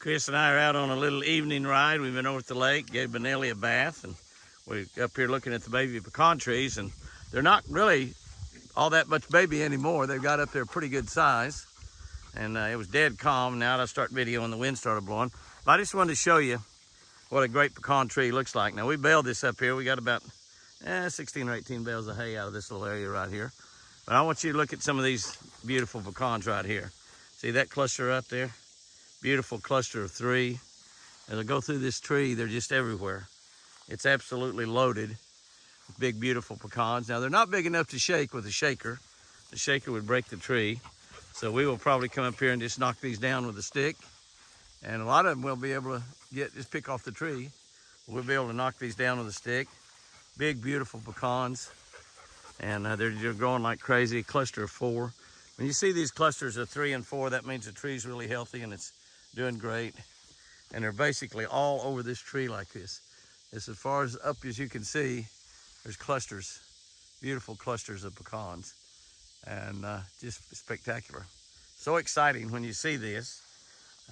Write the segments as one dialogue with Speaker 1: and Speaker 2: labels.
Speaker 1: Chris and I are out on a little evening ride. We've been over at the lake, gave Benelli a bath, and we're up here looking at the baby pecan trees, and they're not really all that much baby anymore. They've got up there pretty good size, and it was dead calm. Now I start videoing, the wind started blowing. But I just wanted to show you what a great pecan tree looks like. Now we baled this up here. We got about 16 or 18 bales of hay out of this little area right here. But I want you to look at some of these beautiful pecans right here. See that cluster up there? Beautiful cluster of 3. As I go through this tree, they're just everywhere. It's absolutely loaded with big, beautiful pecans. Now, they're not big enough to shake with a shaker. The shaker would break the tree. So we will probably come up here and just knock these down with a stick. And a lot of them we'll be able to just pick off the tree. We'll be able to knock these down with a stick. Big, beautiful pecans. And they're growing like crazy, a cluster of 4. When you see these clusters of 3 and 4, that means the tree's really healthy and it's doing great. And they're basically all over this tree like this. As far as up as you can see, there's clusters, beautiful clusters of pecans. And just spectacular. So exciting when you see this.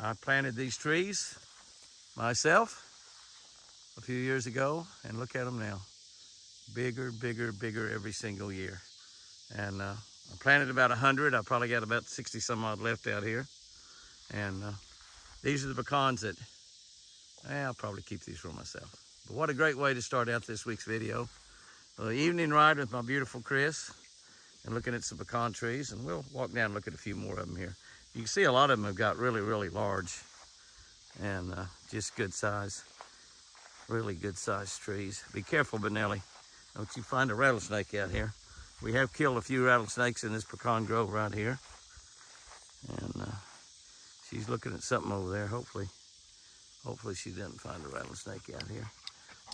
Speaker 1: I planted these trees myself a few years ago, and look at them now. Bigger, bigger, bigger every single year. And I planted about 100. I probably got about 60 some odd left out here. And these are the pecans that, I'll probably keep these for myself. But what a great way to start out this week's video. Evening ride with my beautiful Chris and looking at some pecan trees. And we'll walk down and look at a few more of them here. You can see a lot of them have got really, really large and just good size, really good sized trees. Be careful, Benelli. Don't you find a rattlesnake out here. We have killed a few rattlesnakes in this pecan grove right here. And she's looking at something over there. Hopefully she doesn't find a rattlesnake out here.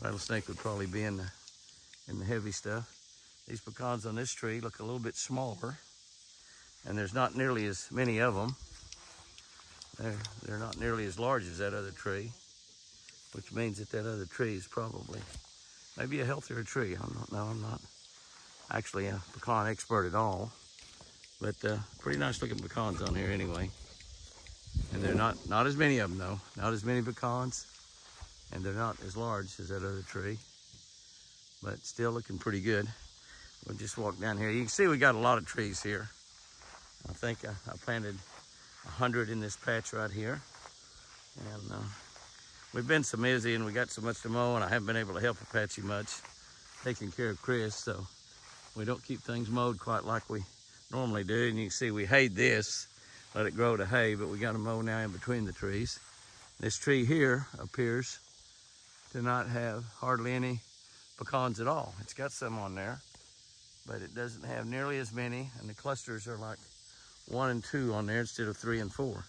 Speaker 1: Rattlesnake would probably be in the heavy stuff. These pecans on this tree look a little bit smaller, and there's not nearly as many of them. They're not nearly as large as that other tree, which means that other tree is probably maybe a healthier tree. I don't know. I'm not actually a pecan expert at all, but pretty nice looking pecans on here anyway. And they're not as many of them though. Not as many pecans, and they're not as large as that other tree, but still looking pretty good. We'll just walk down here. You can see we got a lot of trees here. I think I planted 100 in this patch right here. And we've been so busy and we got so much to mow, and I haven't been able to help Apache much, taking care of Chris, so we don't keep things mowed quite like we normally do. And you can see we hayed this, let it grow to hay, but we got to mow now in between the trees. This tree here appears to not have hardly any pecans at all. It's got some on there, but it doesn't have nearly as many, and the clusters are like 1 and 2 on there instead of 3 and 4.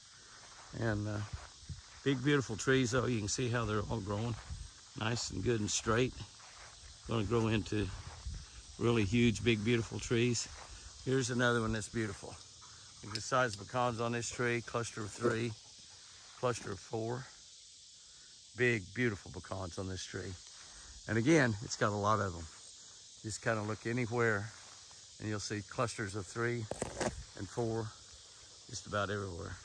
Speaker 1: And big, beautiful trees though. You can see how they're all growing nice and good and straight. Going to grow into really huge, big, beautiful trees. Here's another one that's beautiful. Look at the size of pecans on this tree. Cluster of 3, cluster of 4. Big, beautiful pecans on this tree. And again, it's got a lot of them. Just kind of look anywhere and you'll see clusters of 3 and 4 just about everywhere.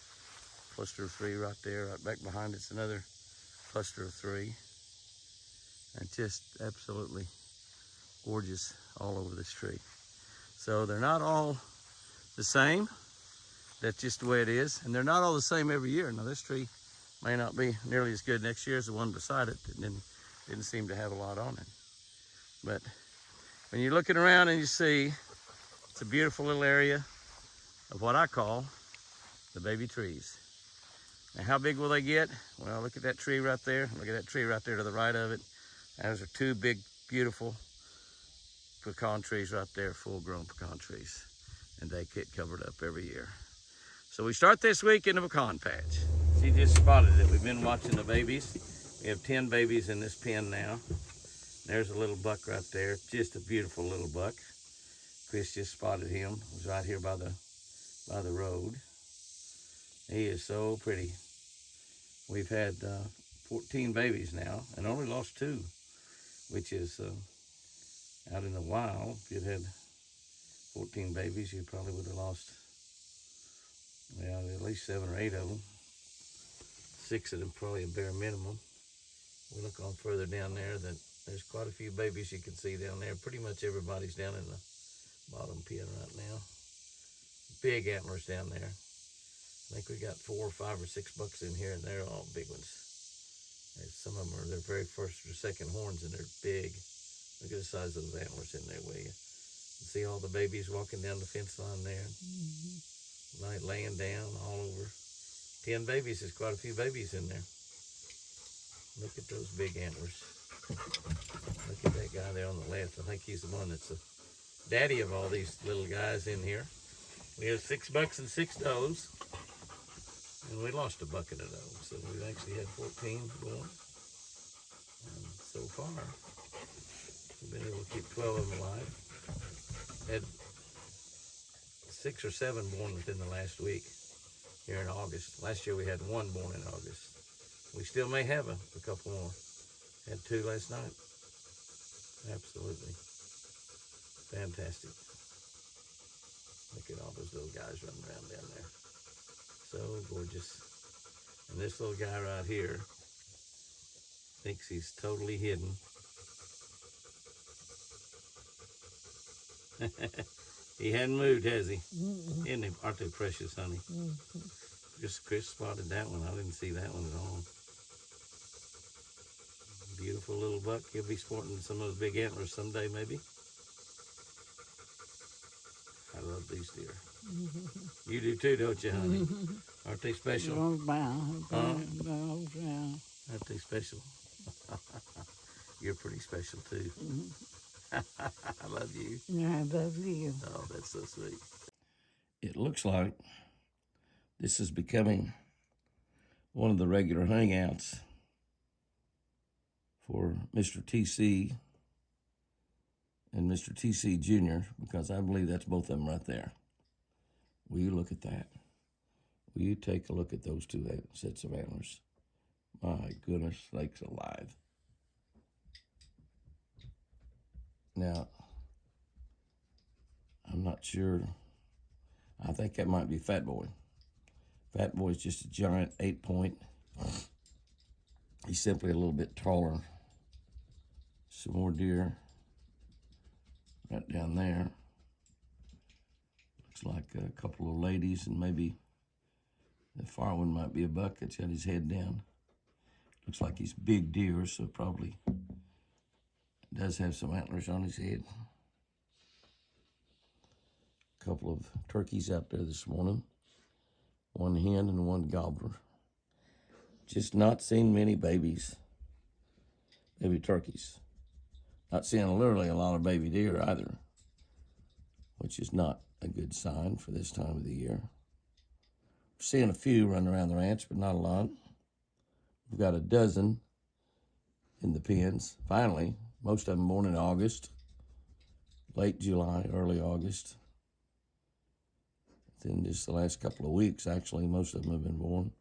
Speaker 1: Cluster of 3 right there. Right back behind it's another cluster of 3. And just absolutely gorgeous all over this tree. So they're not all the same. That's just the way it is. And they're not all the same every year. Now this tree may not be nearly as good next year as the one beside it that didn't seem to have a lot on it. But when you're looking around and you see it's a beautiful little area of what I call the baby trees. Now how big will they get? Well, look at that tree right there. Look at that tree right there to the right of it. Those are 2 big, beautiful pecan trees right there, full-grown pecan trees. And they get covered up every year. So we start this week in the pecan patch. She just spotted it. We've been watching the babies. We have 10 babies in this pen now. There's a little buck right there. Just a beautiful little buck. Chris just spotted him. He was right here by the road. He is so pretty. We've had 14 babies now and only lost 2, which is out in the wild. If you'd had 14 babies, you probably would have lost, well, at least 7 or 8 of them. 6 of them probably a bare minimum. We look on further down there that there's quite a few babies you can see down there. Pretty much everybody's down in the bottom pen right now. Big antlers down there. I think we got 4 or 5 or 6 bucks in here, and they're all big ones. Some of them are their very first or second horns, and they're big. Look at the size of those antlers in there, will you? You see all the babies walking down the fence line there? Like laying down all over. 10 babies, there's quite a few babies in there. Look at those big antlers. Look at that guy there on the left. I think he's the one that's the daddy of all these little guys in here. We have 6 bucks and 6 does. And we lost a bucket of those. So we've actually had 14 born. And so far, we've been able to keep 12 of them alive. Had 6 or 7 born within the last week here in August. Last year we had 1 born in August. We still may have a couple more. Had 2 last night. Absolutely fantastic. Look at all those little guys running around down there. So gorgeous. And this little guy right here thinks he's totally hidden. He hadn't moved, has he? Isn't he? Aren't they precious, honey? Chris spotted that one. I didn't see that one at all. Beautiful little buck. He'll be sporting some of those big antlers someday, maybe. I love these deer. You do too, don't you, honey? Aren't they special? Huh? Aren't they special? You're pretty special too. I love you.
Speaker 2: I love you.
Speaker 1: Oh, that's so sweet. It looks like this is becoming one of the regular hangouts for Mr. TC and Mr. TC Jr., because I believe that's both of them right there. Will you look at that? Will you take a look at those 2 sets of antlers? My goodness sakes alive. Now, I'm not sure. I think that might be Fat Boy. Fat Boy's just a giant 8-point. He's simply a little bit taller. Some more deer right down there. Looks like a couple of ladies, and maybe the far one might be a buck that's got his head down. Looks like he's big deer, so probably does have some antlers on his head. A couple of turkeys out there this morning. 1 hen and 1 gobbler. Just not seeing many baby turkeys. Not seeing literally a lot of baby deer either, which is not a good sign for this time of the year. We're seeing a few running around the ranch, but not a lot. We've got a dozen in the pens, finally. Most of them born in August, late July, early August. Within just the last couple of weeks, actually, most of them have been born.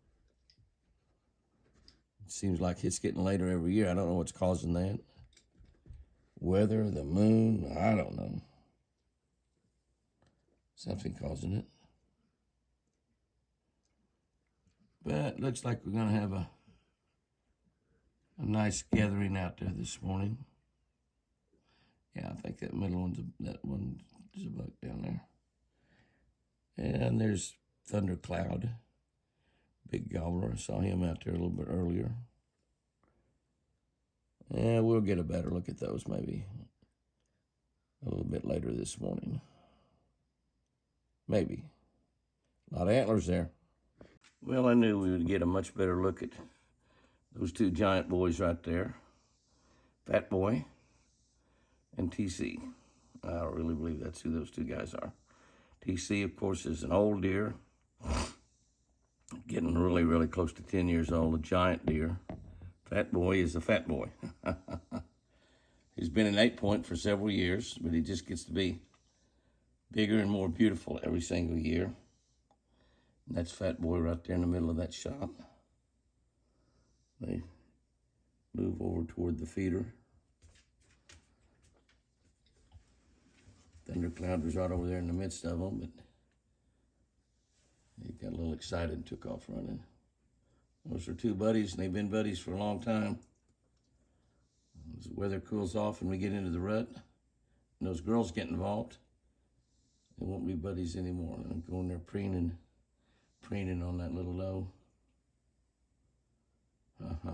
Speaker 1: It seems like it's getting later every year. I don't know what's causing that. Weather, the moon, I don't know. Something causing it. But it looks like we're going to have a nice gathering out there this morning. Yeah, I think that middle one's that one is a buck down there. And there's Thundercloud, big gobbler. I saw him out there a little bit earlier. Yeah, we'll get a better look at those maybe a little bit later this morning. Maybe. A lot of antlers there. Well, I knew we would get a much better look at those 2 giant boys right there. Fat Boy and TC. I don't really believe that's who those 2 guys are. TC, of course, is an old deer. Getting really, really close to 10 years old, a giant deer. Fat Boy is a fat boy. He's been an 8-point for several years, but he just gets to be bigger and more beautiful every single year. And that's Fat Boy right there in the middle of that shot. They move over toward the feeder. Thundercloud was right over there in the midst of them, but he got a little excited and took off running. Those are two buddies, and they've been buddies for a long time. As the weather cools off and we get into the rut, and those girls get involved, they won't be buddies anymore. They'll go in there preening on that little doe.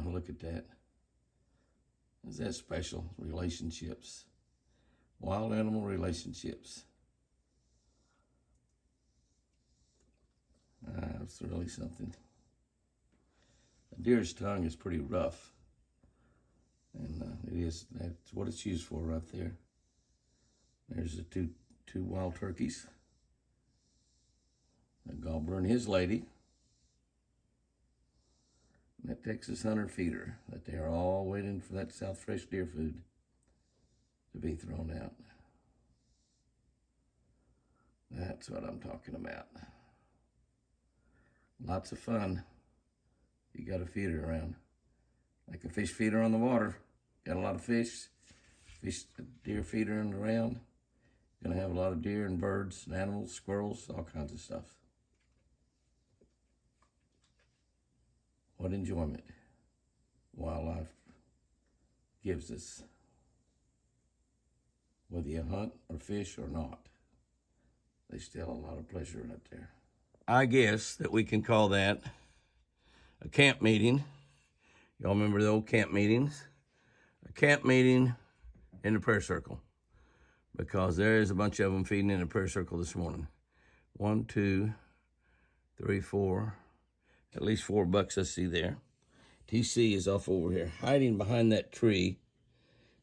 Speaker 1: Look at that. Is that special? Relationships. Wild animal relationships. It's really something. A deer's tongue is pretty rough. And that's what it's used for right there. There's the two wild turkeys. A gobbler and his lady. And that Texas hunter feeder that they are all waiting for that South Fresh deer food to be thrown out. That's what I'm talking about. Lots of fun. You got a feeder around. Like a fish feeder on the water. Got a lot of fish. Deer feeder around. Gonna have a lot of deer and birds and animals, squirrels, all kinds of stuff. What enjoyment wildlife gives us. Whether you hunt or fish or not, there's still a lot of pleasure right there. I guess that we can call that a camp meeting. Y'all remember the old camp meetings? A camp meeting in the prayer circle, because there is a bunch of them feeding in the prayer circle this morning. 1, 2, 3, 4, at least 4 bucks I see there. TC is off over here, hiding behind that tree.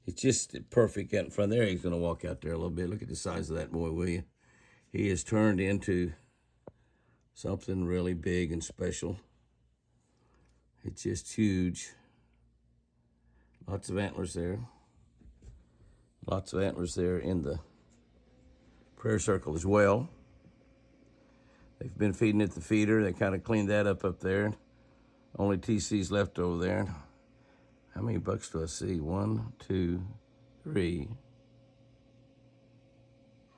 Speaker 1: It's just perfect out in front there. He's gonna walk out there a little bit. Look at the size of that boy, will you? He has turned into something really big and special. It's just huge. Lots of antlers there. Lots of antlers there in the prayer circle as well. They've been feeding at the feeder. They kind of cleaned that up there. Only TC's left over there. How many bucks do I see? 1, 2, 3,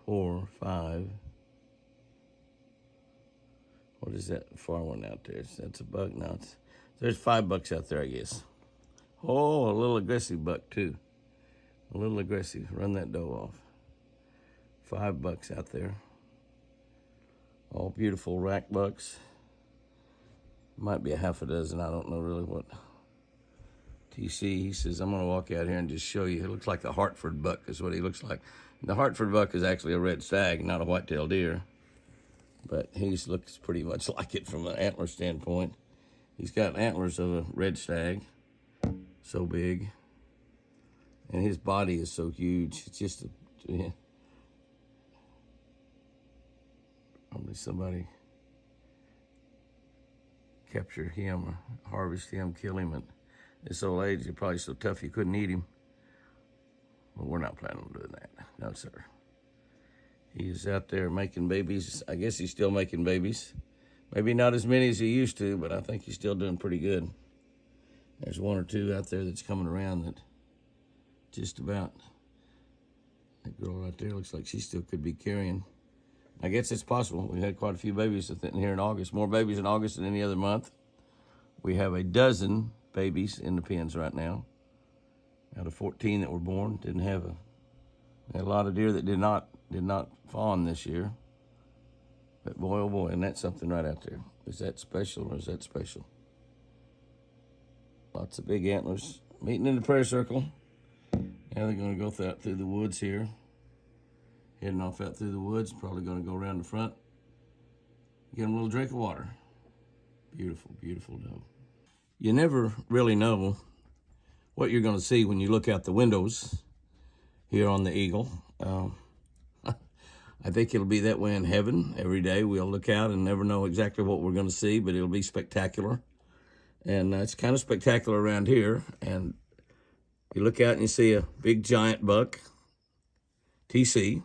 Speaker 1: 4, 5. What is that far one out there? That's a buck now. There's 5 bucks out there, I guess. Oh, a little aggressive buck too. A little aggressive. Run that doe off. 5 bucks out there. All beautiful rack bucks. Might be a half a dozen. I don't know really what. TC, he says, I'm going to walk out here and just show you. It looks like a Hartford buck is what he looks like. The Hartford buck is actually a red stag, not a white-tailed deer. But he looks pretty much like it from an antler standpoint. He's got antlers of a red stag. So big. And his body is so huge. It's just probably somebody capture him or harvest him, kill him at this old age. He's probably so tough you couldn't eat him. But we're not planning on doing that. No, sir. He's out there making babies. I guess he's still making babies. Maybe not as many as he used to, but I think he's still doing pretty good. There's 1 or 2 out there that's coming around that just about. That girl right there looks like she still could be carrying. I guess it's possible. We had quite a few babies here in August. More babies in August than any other month. We have a dozen babies in the pens right now. Out of 14 that were born, we had a lot of deer that did not fawn this year. But boy, oh boy, and that's something right out there. Is that special or is that special? Lots of big antlers meeting in the prayer circle. Now they're going to go through the woods here. Heading off out through the woods. Probably going to go around the front. Get them a little drink of water. Beautiful, beautiful doe. You never really know what you're going to see when you look out the windows here on the Eagle. I think it'll be that way in heaven every day. We'll look out and never know exactly what we're going to see, but it'll be spectacular. And it's kind of spectacular around here. And you look out and you see a big giant buck, TC,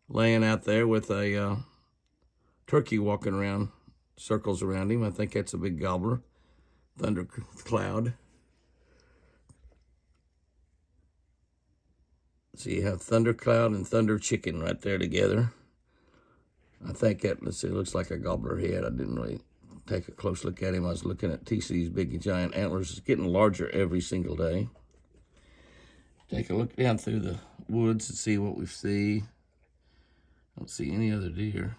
Speaker 1: laying out there with a turkey walking around, circles around him. I think that's a big gobbler, thundercloud. So you have thundercloud and thunder chicken right there together. I think that, let's see, it looks like a gobbler head. I didn't really take a close look at him. I was looking at TC's big giant antlers. It's getting larger every single day. Take a look down through the woods and see what we see. Don't see any other deer.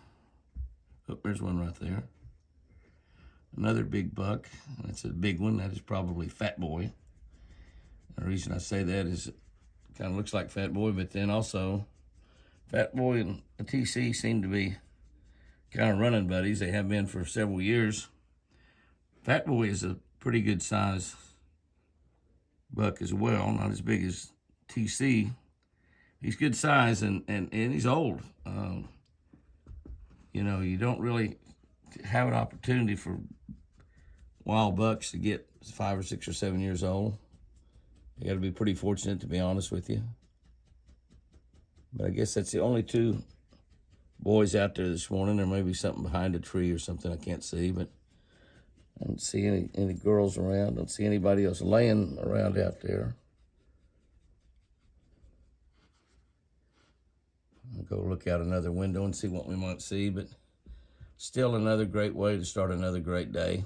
Speaker 1: Oh, there's one right there. Another big buck. That's a big one. That is probably Fat Boy. The reason I say that is it kind of looks like Fat Boy, but then also Fat Boy and the TC seem to be kind of running buddies. They have been for several years. Fat Boy is a pretty good size buck as well, not as big as TC. He's good size and he's old. You know, you don't really have an opportunity for wild bucks to get 5 or 6 or 7 years old. You got to be pretty fortunate, to be honest with you. But I guess that's the only two boys out there this morning. There may be something behind a tree or something I can't see, but I don't see any girls around. Don't see anybody else laying around out there. I'll go look out another window and see what we might see, but still another great way to start another great day.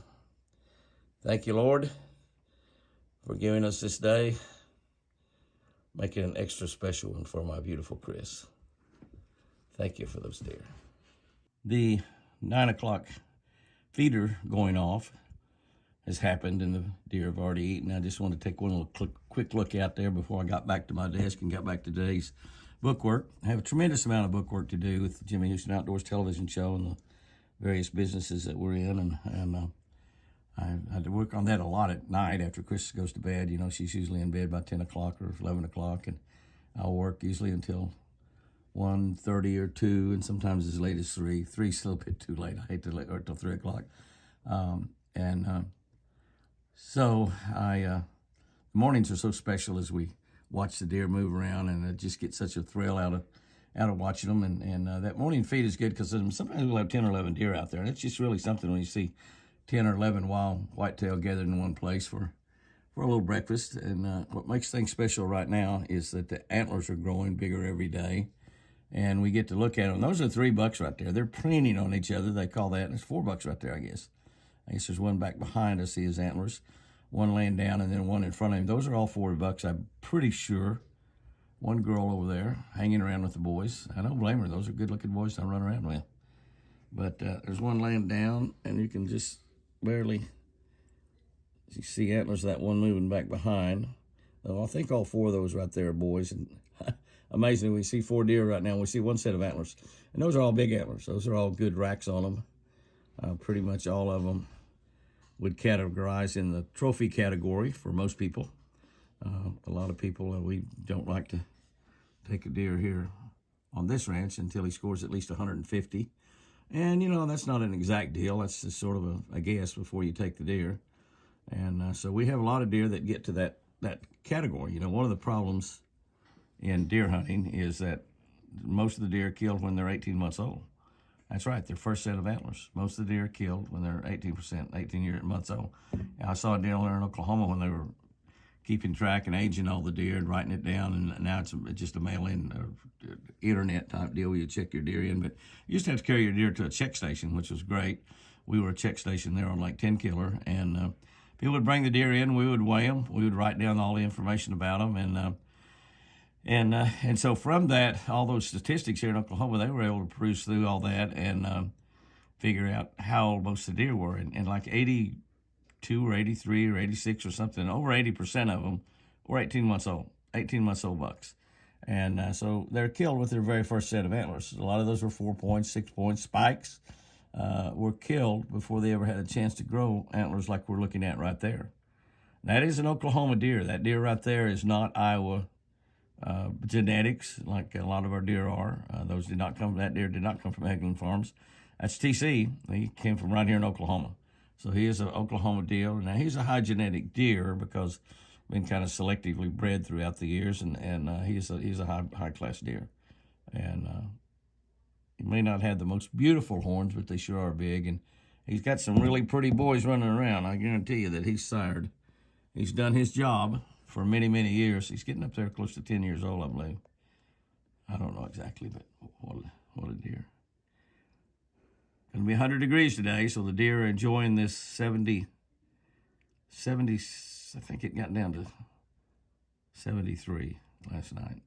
Speaker 1: Thank you, Lord, for giving us this day, making an extra special one for my beautiful Chris. Thank you for those deer. The 9 o'clock feeder going off has happened, and the deer have already eaten. I just want to take one little quick look out there before I got back to my desk and got back to today's bookwork. I have a tremendous amount of bookwork to do with the Jimmy Houston Outdoors television show and the various businesses that we're in, and I had to work on that a lot at night after Chris goes to bed. You know, she's usually in bed by 10 o'clock or 11 o'clock, and I'll work usually until 1:30 or 2, and sometimes as late as 3. 3's still a bit too late. I hate to or till 3 o'clock. So mornings are so special as we watch the deer move around, and I just get such a thrill out of watching them. And that morning feed is good because sometimes we'll have 10 or 11 deer out there, and it's just really something when you see 10 or 11 wild whitetail gathered in one place for a little breakfast. And what makes things special right now is that the antlers are growing bigger every day, and we get to look at them. Those are 3 bucks right there. They're preening on each other. They call that. And it's 4 bucks right there, I guess. I guess there's one back behind us. See his antlers. One laying down and then one in front of him. Those are all 4 bucks, I'm pretty sure. One girl over there hanging around with the boys. I don't blame her. Those are good-looking boys to run around with. But there's one laying down, and you can just barely see antlers of that one moving back behind. I think all 4 of those right there are boys. And amazingly, we see 4 deer right now. We see 1 set of antlers. And those are all big antlers. Those are all good racks on them. Pretty much all of them would categorize in the trophy category for most people. A lot of people, we don't like to take a deer here on this ranch until he scores at least 150. And, you know, that's not an exact deal. That's just sort of a guess before you take the deer. And so we have a lot of deer that get to that category. You know, one of the problems in deer hunting is that most of the deer are killed when they're 18 months old. That's right, their first set of antlers. Most of the deer are killed when they're 18 months old. I saw a deal there in Oklahoma when they were keeping track and aging all the deer and writing it down, and now it's just a mail-in internet type deal where you check your deer in. But you used to have to carry your deer to a check station, which was great. We were a check station there on like 10 Killer, and people would bring the deer in. We would weigh them. We would write down all the information about them, and so from that, all those statistics here in Oklahoma, they were able to peruse through all that and figure out how old most of the deer were. And like 82 or 83 or 86 or something, over 80% of them were 18 months old bucks. And so they're killed with their very first set of antlers. A lot of those were 4 points, 6 points. Spikes were killed before they ever had a chance to grow antlers like we're looking at right there. That is an Oklahoma deer. That deer right there is not Iowa genetics, like a lot of our deer are. That deer did not come from Eglin Farms. That's TC. He came from right here in Oklahoma. So he is an Oklahoma deer. Now, he's a high genetic deer because been kind of selectively bred throughout the years, and he's a high class deer. And he may not have the most beautiful horns, but they sure are big. And he's got some really pretty boys running around. I guarantee you that he's sired. He's done his job for many, many years. He's getting up there close to 10 years old, I believe. I don't know exactly, but what a deer. It'll be 100 degrees today, so the deer are enjoying this 70, I think it got down to 73 last night.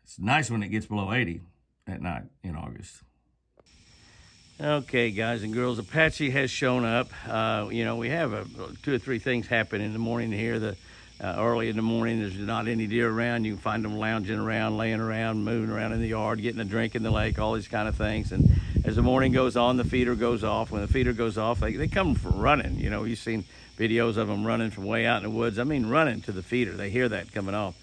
Speaker 1: It's nice when it gets below 80 at night in August. Okay, guys and girls, Apache has shown up. You know, we have 2 or 3 things happen in the morning here. Early in the morning, there's not any deer around. You can find them lounging around, laying around, moving around in the yard, getting a drink in the lake, all these kind of things. And as the morning goes on, the feeder goes off. When the feeder goes off, they come from running. You know, you've seen videos of them running from way out in the woods. I mean, running to the feeder. They hear that coming off.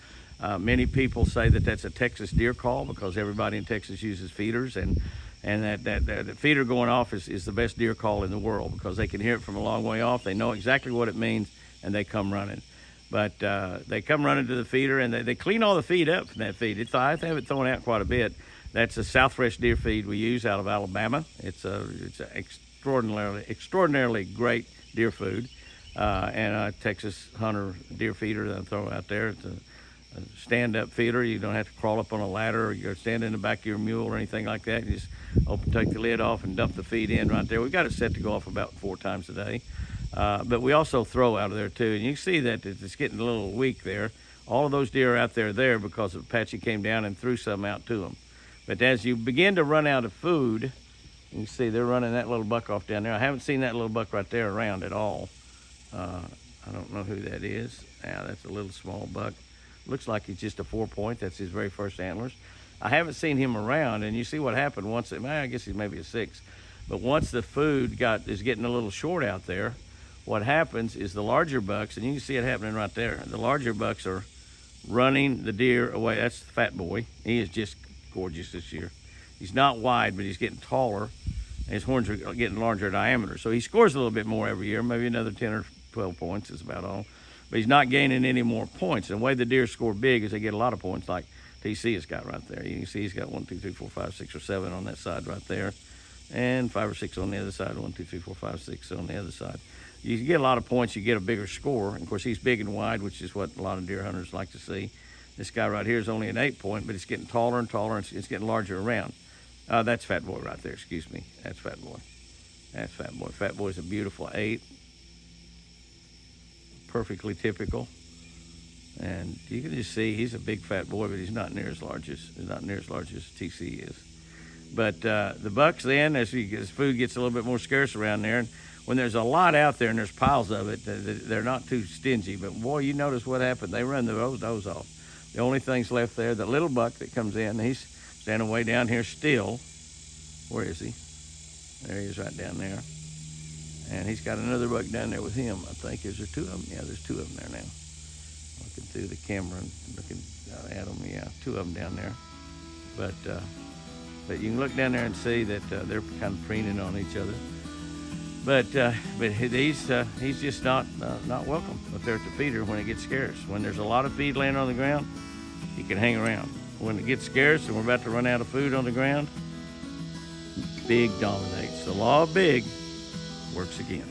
Speaker 1: Many people say that that's a Texas deer call because everybody in Texas uses feeders, and that feeder going off is the best deer call in the world because they can hear it from a long way off. They know exactly what it means, and they come running. But they come running to the feeder, and they clean all the feed up from that feed. I have it thrown out quite a bit. That's a South Fresh deer feed we use out of Alabama. It's an extraordinarily great deer food, and a Texas Hunter deer feeder that I throw out there. It's a stand-up feeder. You don't have to crawl up on a ladder or you stand in the back of your mule or anything like that. You just take the lid off and dump the feed in right there. We've got it set to go off about 4 times a day. But we also throw out of there too. And you can see that it's getting a little weak there. All of those deer are out there because Apache came down and threw some out to them. But as you begin to run out of food, you can see they're running that little buck off down there. I haven't seen that little buck right there around at all. I don't know who that is. Yeah, that's a little small buck. Looks like he's just a 4-point. That's his very first antlers. I haven't seen him around, and you see what happened once. I guess he's maybe a 6. But once the food is getting a little short out there, what happens is the larger bucks, and you can see it happening right there, the larger bucks are running the deer away. That's the fat boy. He is just gorgeous this year. He's not wide, but he's getting taller, and his horns are getting larger diameter. So he scores a little bit more every year, maybe another 10 or 12 points is about all. But he's not gaining any more points. And the way the deer score big is they get a lot of points, like TC has got right there. You can see he's got 1, 2, 3, 4, 5, 6, or 7 on that side right there, and 5 or 6 on the other side. 1, 2, 3, 4, 5, 6 on the other side. You get a lot of points, you get a bigger score. And of course, he's big and wide, which is what a lot of deer hunters like to see. This guy right here is only an 8-point, but it's getting taller and taller, and it's getting larger around. That's Fat Boy right there, excuse me. That's Fat Boy. That's Fat Boy. Fat Boy's a beautiful 8. Perfectly typical. And you can just see he's a big fat boy, but he's not near as large as TC is. But the bucks then, as food gets a little bit more scarce around there, and when there's a lot out there and there's piles of it, they're not too stingy. But boy, you notice what happened. They run those off. The only things left there, the little buck that comes in, he's standing way down here still. Where is he? There he is right down there. And he's got another buck down there with him, I think. Is there 2 of them? Yeah, there's 2 of them there now. Looking through the camera and looking at them, yeah, 2 of them down there. But you can look down there and see that they're kind of preening on each other. But he's just not welcome up there at the feeder when it gets scarce. When there's a lot of feed laying on the ground, he can hang around. When it gets scarce and we're about to run out of food on the ground, big dominates. The law of big works again.